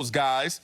those guys.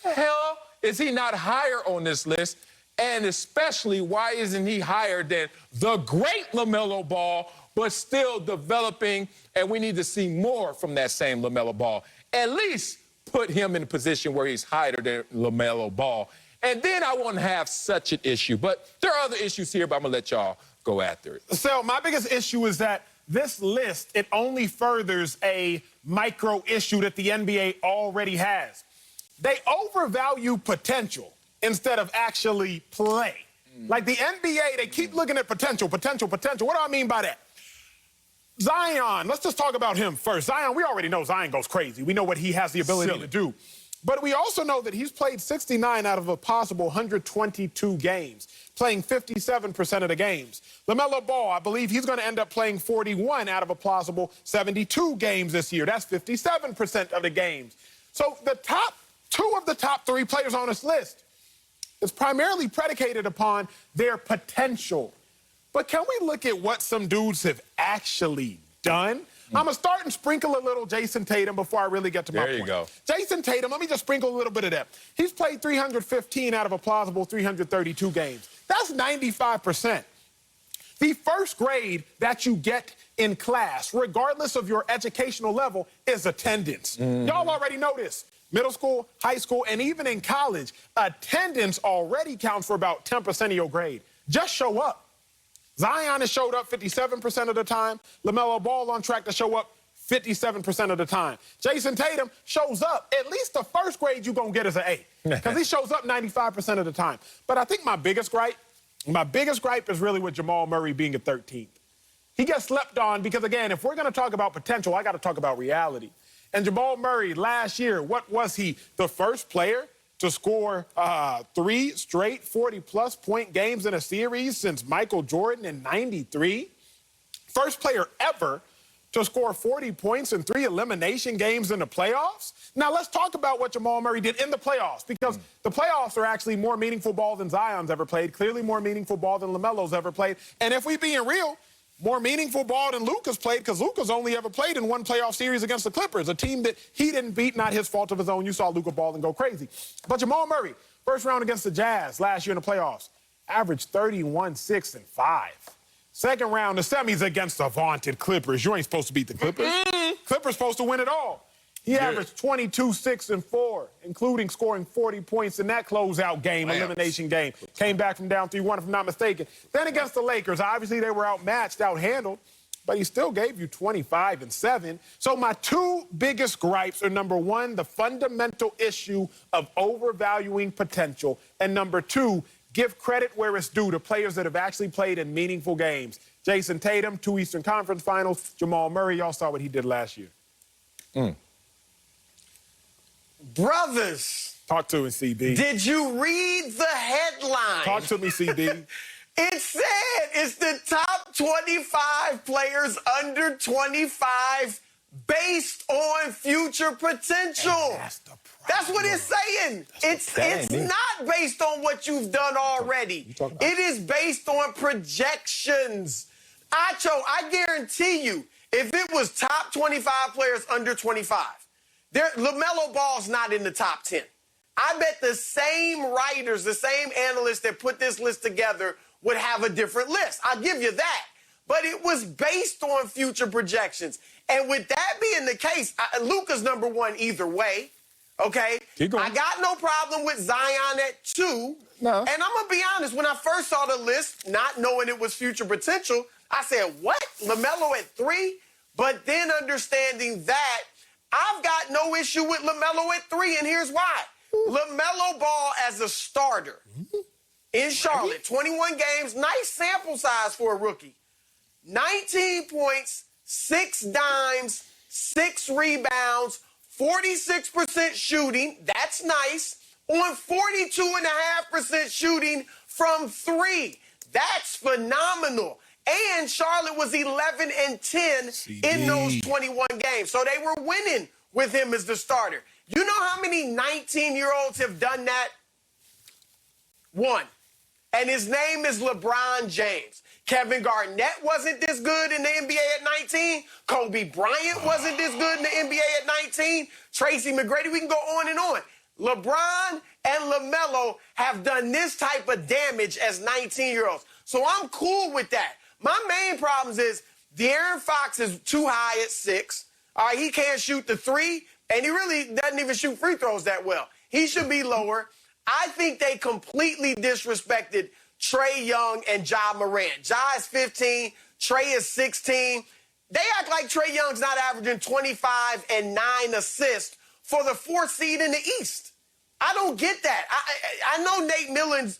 The hell is he not higher on this list? And especially, why isn't he higher than the great LaMelo Ball, but still developing, and we need to see more from that same LaMelo Ball. At least put him in a position where he's higher than LaMelo Ball. And then I won't have such an issue. But there are other issues here, but I'm going to let y'all go after it. So my biggest issue is that this list, it only furthers a micro issue that the NBA already has. They overvalue potential instead of actually play. Like the NBA, they keep looking at potential. What do I mean by that? Zion, let's just talk about him first. Zion, we already know Zion goes crazy. We know what he has the ability to do. But we also know that he's played 69 out of a possible 122 games, playing 57% of the games. LaMelo Ball, I believe he's going to end up playing 41 out of a plausible 72 games this year. That's 57% of the games. So the two of the top three players on this list is primarily predicated upon their potential. But can we look at what some dudes have actually done? I'm going to start and sprinkle a little Jason Tatum before I really get to my point. There you go. Jason Tatum, let me just sprinkle a little bit of that. He's played 315 out of a plausible 332 games. That's 95%. The first grade that you get in class, regardless of your educational level, is attendance. Y'all already know this. Middle school, high school, and even in college, attendance already counts for about 10% of your grade. Just show up. Zion has showed up 57% of the time. LaMelo Ball on track to show up 57% of the time. Jason Tatum shows up. At least the first grade you're going to get is an A, because he shows up 95% of the time. But I think my biggest gripe is really with Jamal Murray being a 13th. He gets slept on because, again, if we're going to talk about potential, I got to talk about reality. And Jamal Murray last year, what was he? The first player to score 3 straight 40-plus point games in a series since Michael Jordan in '93. First player ever to score 40 points in 3 elimination games in the playoffs. Now, let's talk about what Jamal Murray did in the playoffs, because the playoffs are actually more meaningful ball than Zion's ever played, clearly more meaningful ball than LaMelo's ever played. And if we being real, more meaningful ball than Luka's played, because Luka's only ever played in one playoff series against the Clippers, a team that he didn't beat, not his fault of his own. You saw Luka ball and go crazy. But Jamal Murray, first round against the Jazz last year in the playoffs, averaged 31, 6, and 5. Second round, the semis against the vaunted Clippers. You ain't supposed to beat the Clippers. Clippers supposed to win it all. He averaged 22, 6, and 4, including scoring 40 points in that closeout game, elimination game. Came back from down 3-1, if I'm not mistaken. Then against the Lakers, obviously they were outmatched, outhandled, but he still gave you 25 and 7. So my two biggest gripes are, number one, the fundamental issue of overvaluing potential, and number two, give credit where it's due to players that have actually played in meaningful games. Jason Tatum, 2 Eastern Conference Finals. Jamal Murray, y'all saw what he did last year. Brothers. Talk to me, CB. Did you read the headline? Talk to me, CB. It said it's the top 25 players under 25 based on future potential. That's what it's saying. It's not based on what you've done already. It is based on projections. Acho, I guarantee you, if it was top 25 players under 25, LaMelo Ball's not in the top 10. I bet the same writers, the same analysts that put this list together would have a different list. I'll give you that. But it was based on future projections. And with that being the case, Luka's number 1 either way, okay? I got no problem with Zion at 2. No. And I'm going to be honest, when I first saw the list, not knowing it was future potential, I said, what? LaMelo at 3? But then understanding that, I've got no issue with LaMelo at 3, and here's why. LaMelo Ball as a starter in Charlotte, 21 games, nice sample size for a rookie. 19 points, 6 dimes, 6 rebounds, 46% shooting, that's nice, on 42.5% shooting from 3. That's phenomenal. And Charlotte was 11 and 10 in those 21 games. So they were winning with him as the starter. You know how many 19-year-olds have done that? 1. and his name is LeBron James. Kevin Garnett wasn't this good in the NBA at 19. Kobe Bryant wasn't this good in the NBA at 19. Tracy McGrady, we can go on and on. LeBron and LaMelo have done this type of damage as 19-year-olds. So I'm cool with that. My main problems is De'Aaron Fox is too high at 6. All right, he can't shoot the 3, and he really doesn't even shoot free throws that well. He should be lower. I think they completely disrespected Trae Young and Ja Morant. Ja is 15, Trae is 16. They act like Trae Young's not averaging 25 and 9 assists for the 4th seed in the East. I don't get that. I know Nate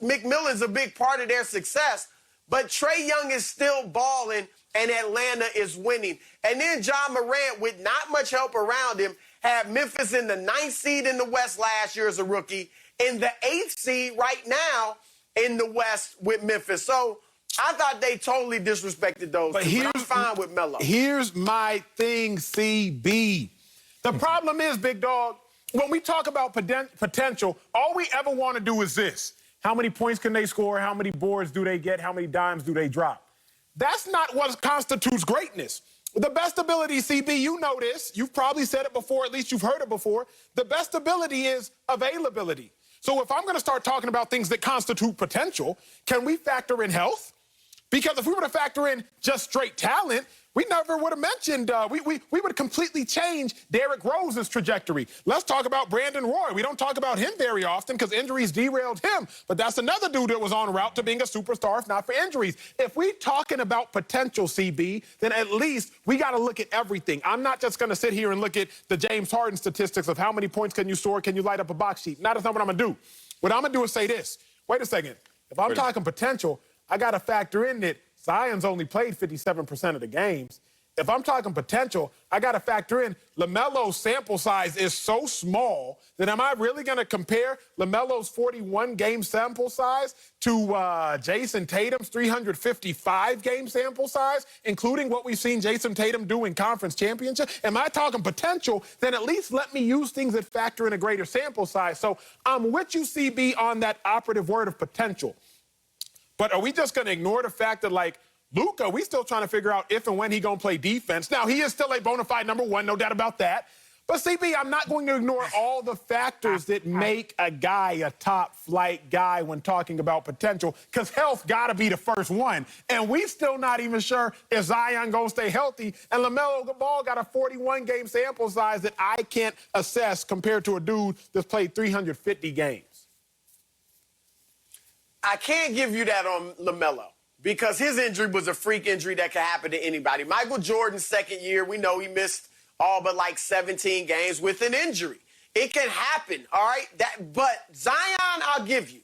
McMillan's a big part of their success, but Trae Young is still balling, and Atlanta is winning. And then Ja Morant, with not much help around him, had Memphis in the 9th seed in the West last year as a rookie, in the 8th seed right now in the West with Memphis. So I thought they totally disrespected those two, but I'm fine with Melo. Here's my thing, CB. The problem is, big dog, when we talk about potential, all we ever want to do is this. How many points can they score? How many boards do they get? How many dimes do they drop? That's not what constitutes greatness. The best ability, CB, you know this. You've probably said it before, at least you've heard it before. The best ability is availability. So if I'm going to start talking about things that constitute potential, can we factor in health? Because if we were to factor in just straight talent, we never would have mentioned, we would completely change Derrick Rose's trajectory. Let's talk about Brandon Roy. We don't talk about him very often because injuries derailed him. But that's another dude that was on route to being a superstar if not for injuries. If we're talking about potential, CB, then at least we got to look at everything. I'm not just going to sit here and look at the James Harden statistics of how many points can you score, can you light up a box sheet. That's not what I'm going to do. What I'm going to do is say this. Wait a second. If I'm talking potential, I got to factor in that Zion's only played 57% of the games. If I'm talking potential, I got to factor in LaMelo's sample size is so small that am I really going to compare LaMelo's 41-game sample size to Jason Tatum's 355-game sample size, including what we've seen Jason Tatum do in conference championship? Am I talking potential? Then at least let me use things that factor in a greater sample size. So I'm with you, CB, on that operative word of potential. But are we just going to ignore the fact that, like, Luka, we still trying to figure out if and when he going to play defense. Now, he is still a bona fide number 1, no doubt about that. But, CB, I'm not going to ignore all the factors that make a guy a top-flight guy when talking about potential, because health got to be the first one. And we still not even sure if Zion going to stay healthy. And LaMelo Ball got a 41-game sample size that I can't assess compared to a dude that's played 350 games. I can't give you that on LaMelo because his injury was a freak injury that could happen to anybody. Michael Jordan's second year, we know he missed all but like 17 games with an injury. It can happen, all right? But Zion, I'll give you.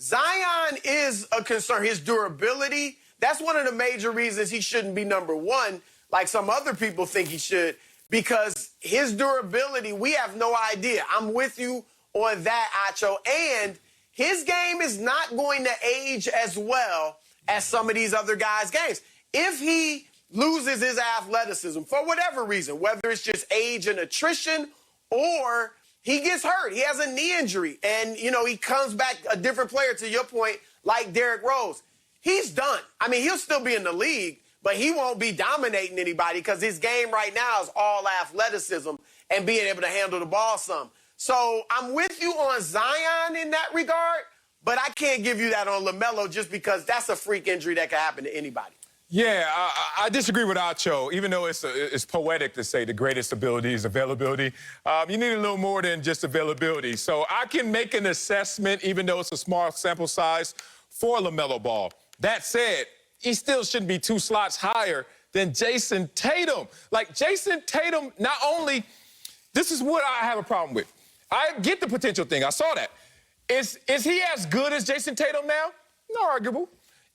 Zion is a concern. His durability, that's one of the major reasons he shouldn't be number 1 like some other people think he should, because his durability, we have no idea. I'm with you on that, Acho. And his game is not going to age as well as some of these other guys' games. If he loses his athleticism for whatever reason, whether it's just age and attrition or he gets hurt, he has a knee injury, and, you know, he comes back a different player, to your point, like Derrick Rose, he's done. I mean, he'll still be in the league, but he won't be dominating anybody because his game right now is all athleticism and being able to handle the ball some. So I'm with you on Zion in that regard, but I can't give you that on LaMelo just because that's a freak injury that can happen to anybody. Yeah, I disagree with Acho, even though it's poetic to say the greatest ability is availability. You need a little more than just availability. So I can make an assessment, even though it's a small sample size, for LaMelo Ball. That said, he still shouldn't be 2 slots higher than Jason Tatum. Like, Jason Tatum, not only, this is what I have a problem with. I get the potential thing. I saw that. Is he as good as Jason Tatum now? No arguable.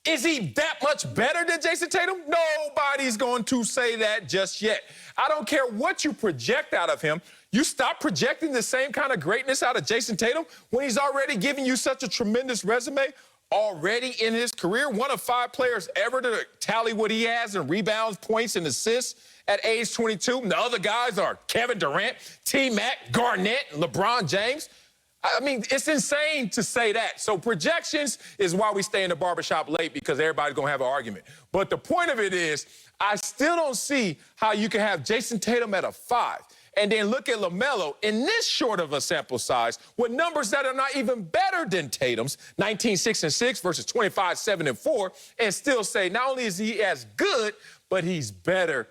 Is he that much better than Jason Tatum? Nobody's going to say that just yet. I don't care what you project out of him. You stop projecting the same kind of greatness out of Jason Tatum when he's already giving you such a tremendous resume already in his career. One of 5 players ever to tally what he has in rebounds, points, and assists at age 22. And the other guys are Kevin Durant, T-Mac, Garnett, and LeBron James. I mean, it's insane to say that. So projections is why we stay in the barbershop late, because everybody's going to have an argument. But the point of it is, I still don't see how you can have Jason Tatum at a 5 and then look at LaMelo in this short of a sample size with numbers that are not even better than Tatum's, 19-6-6 versus 25-7-4, and still say not only is he as good, but he's better